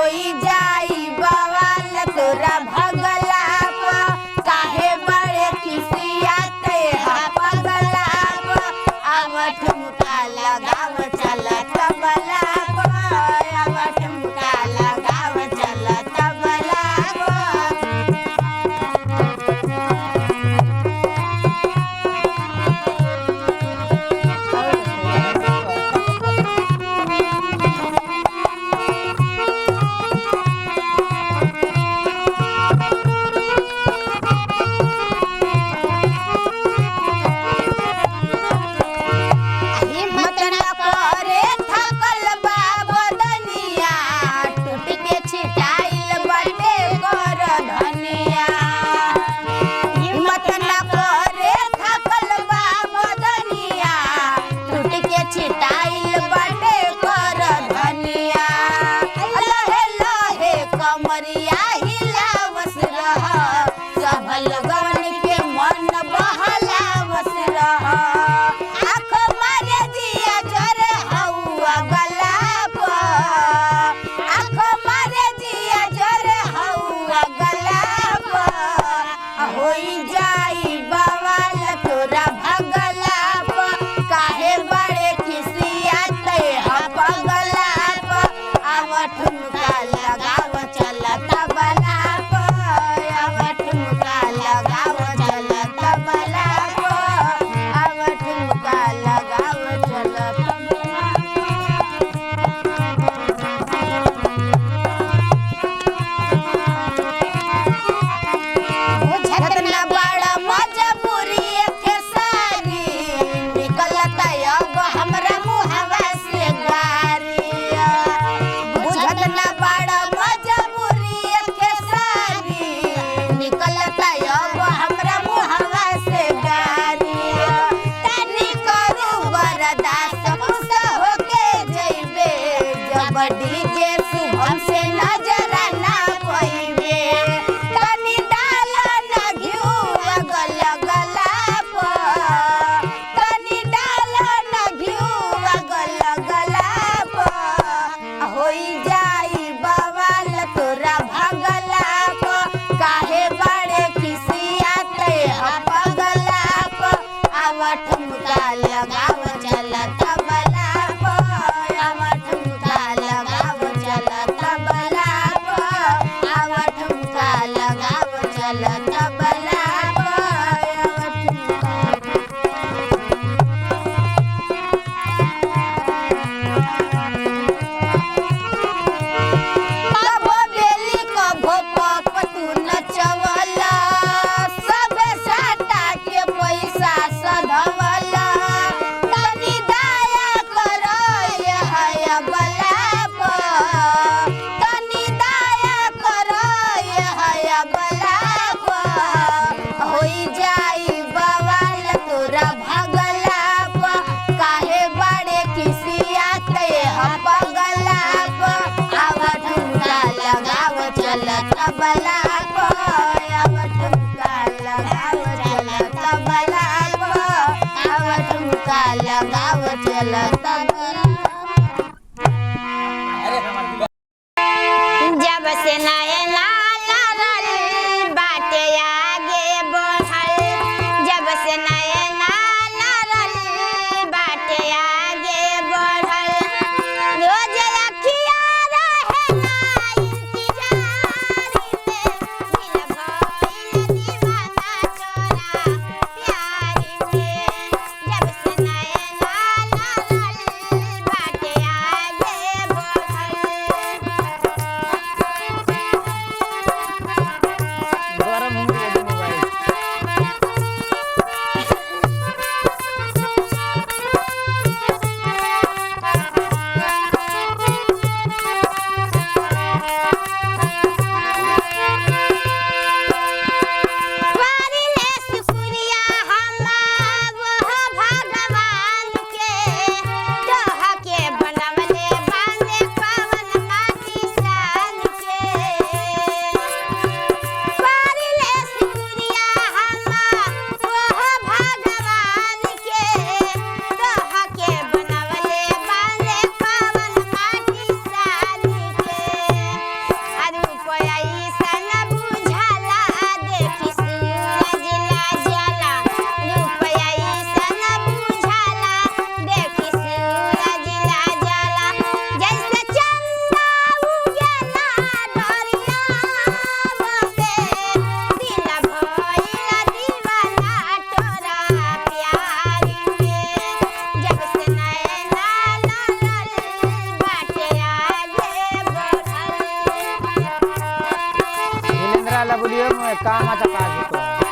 होई जाई बवाल तोरा भगला काहे बड़े खिसियाते हा पगला आव ठुमका लगाव चल तबला आव ठुमका लगाव चल तबला हिम्मत न करे थकल बा बदनिया टूट के छिटाइल बाटे कर धनिया हिम्मत न करे थकल बा बदनिया टूट के छिटाइल बाटे कर धनिया लहे लहे कमरिया हिलावस रह सब लगन के मन बहलावस रह आँख मारे दिया जरे हौआ गलाप आँख मारे दिया जरे हौआ गलाप होई जाई बवाल तोरा भगलाप काहे बड़े खिसियाते हा पगलाप आव ठुमका लगाव चल तबलाप आव ठुमका लगाव चल तबलाप आव ठुमका लगाव चल बुझत न बड़ा मजबूरी के सारी निकलता अब हमरा मुहवा से गारी बुझत न बड़ा मजबूरी के सारी निकलता अब हमरा मुहवा से गारी तनी करू बर्दाश्त खुश होके जइबे जब डीजे शुभम से नजर ना पइबे तनी डाल न घिउ गल गलाप तनी डाल न घिउ गल गलाप होई जाई बवाल तोरा भगलाप काहे बड़े खिसियाते हा पगलाप आव ठुमका लगाव चल तबलाप आव ठुमका लगाव चल तबलाप आव ठुमका लगाव चल तबलाप आव ठुमका कबो बेली कबो पपतू नचवला सबे साटा के पैसा सधवला तनी दया कर हय बलाप तनी दया कर हय बलाप होई जाई बवाल तोरा भगलाप काहे बड़े खिसियाते हा पगलाप आव ठुमका लगाव चल तबलाप आव ठुमका लगाव चल तबलाप आव ठुमका लगाव चल तबलाप जब से नयना लड़ल बाटे आगे बढ़ल जब से नयना लड़ल बाटे आगे बढ़ल रोज अखिया रहे ना इंतजार कामाचा काज होतो